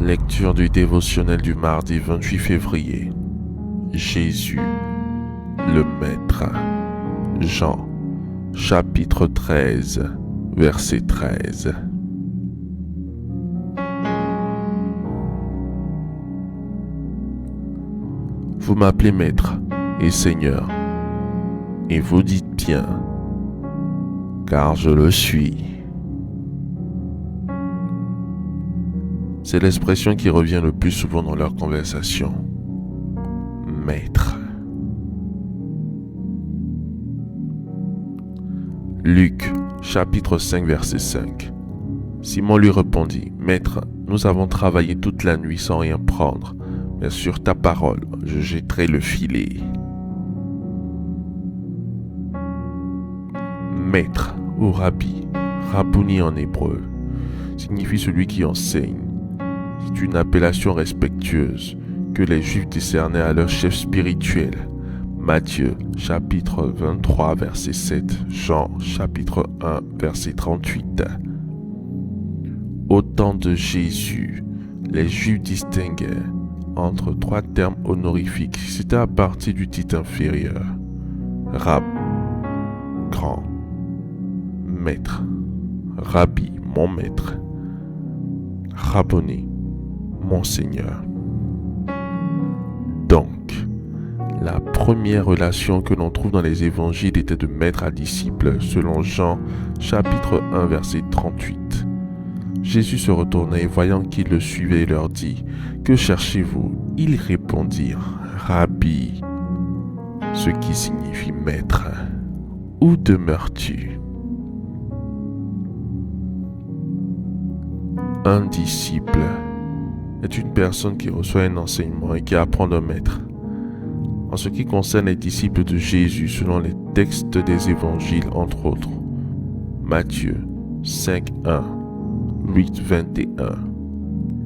Lecture du dévotionnel du mardi 28 février. Jésus, le Maître. Jean, chapitre 13, verset 13. Vous m'appelez Maître et Seigneur, et vous dites bien, car je le suis. C'est l'expression qui revient le plus souvent dans leur conversation. Maître. Luc, chapitre 5, verset 5. Simon lui répondit, Maître, nous avons travaillé toute la nuit sans rien prendre, mais sur ta parole, je jetterai le filet. Maître ou rabbi, rabouni en hébreu, signifie celui qui enseigne. C'est une appellation respectueuse que les Juifs décernaient à leur chef spirituel. Matthieu, chapitre 23, verset 7. Jean, chapitre 1, verset 38. Au temps de Jésus, les Juifs distinguaient entre trois termes honorifiques. C'était à partir du titre inférieur. Rab, grand, maître. Rabbi, mon maître. Rabboni, mon Seigneur. Donc, la première relation que l'on trouve dans les évangiles était de maître à disciple, selon Jean, chapitre 1, verset 38. Jésus se retourna et voyant qu'ils le suivaient, leur dit, « Que cherchez-vous » Ils répondirent, « Rabbi », ce qui signifie maître. « Où demeures-tu » Un disciple est une personne qui reçoit un enseignement et qui apprend d'un maître. En ce qui concerne les disciples de Jésus, selon les textes des évangiles, entre autres, Matthieu 5.1, 8.21,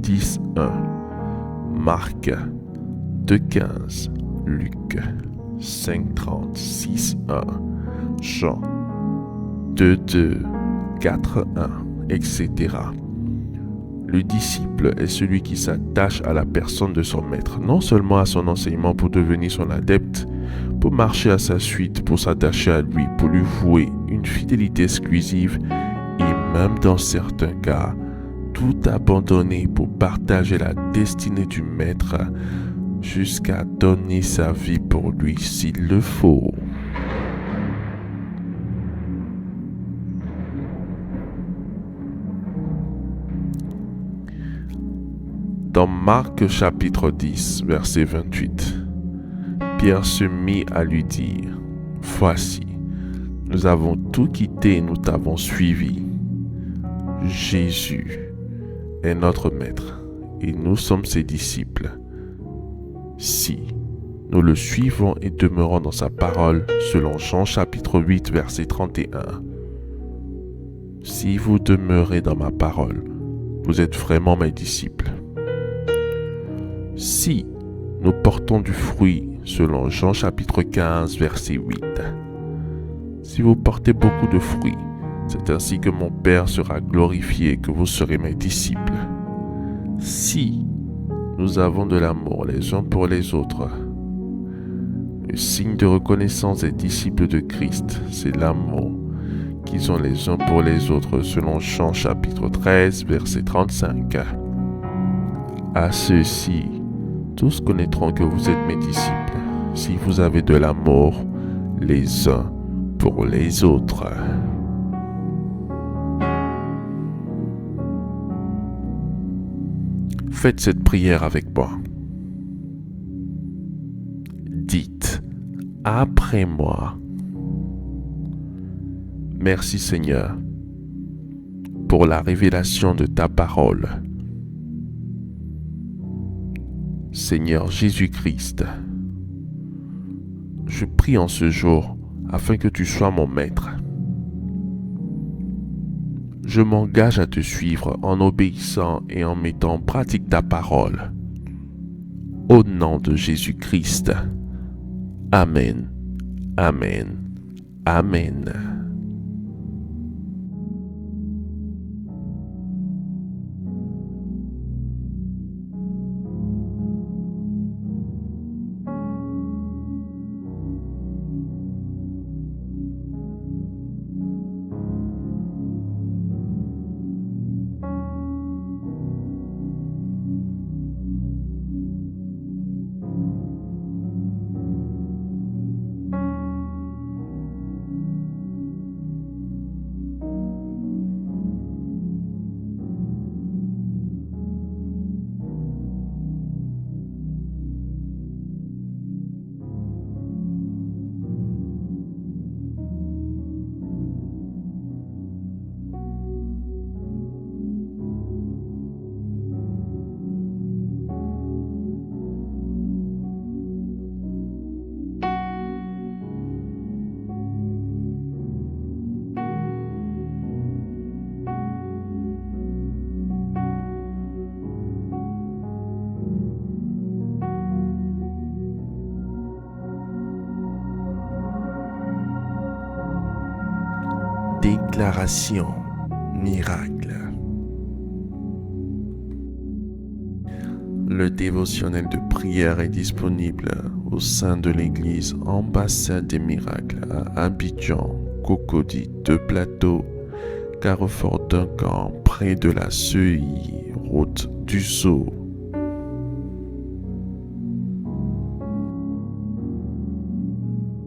10.1, Marc 2.15, Luc 5.30, 6.1, Jean 2.2, 4.1, etc. Le disciple est celui qui s'attache à la personne de son maître, non seulement à son enseignement pour devenir son adepte, pour marcher à sa suite, pour s'attacher à lui, pour lui vouer une fidélité exclusive et même dans certains cas, tout abandonner pour partager la destinée du maître jusqu'à donner sa vie pour lui s'il le faut. Dans Marc chapitre 10, verset 28, Pierre se mit à lui dire, « Voici, nous avons tout quitté et nous t'avons suivi. Jésus est notre maître et nous sommes ses disciples. Si nous le suivons et demeurons dans sa parole, selon Jean chapitre 8, verset 31, si vous demeurez dans ma parole, vous êtes vraiment mes disciples. Si nous portons du fruit, selon Jean chapitre 15, verset 8. Si vous portez beaucoup de fruits, c'est ainsi que mon Père sera glorifié, que vous serez mes disciples. Si nous avons de l'amour les uns pour les autres, le signe de reconnaissance des disciples de Christ, c'est l'amour qu'ils ont les uns pour les autres, selon Jean chapitre 13, verset 35. À ceux-ci, tous connaîtront que vous êtes mes disciples, si vous avez de l'amour les uns pour les autres. Faites cette prière avec moi. Dites après moi. Merci Seigneur pour la révélation de ta parole. Seigneur Jésus-Christ, je prie en ce jour afin que tu sois mon maître. Je m'engage à te suivre en obéissant et en mettant en pratique ta parole. Au nom de Jésus-Christ. Amen. Amen. Amen. Déclaration miracle. Le dévotionnel de prière est disponible au sein de l'église Ambassade des Miracles à Abidjan, Cocody, Deux Plateaux, Carrefour Duncan, près de la CEI, route du Sceau.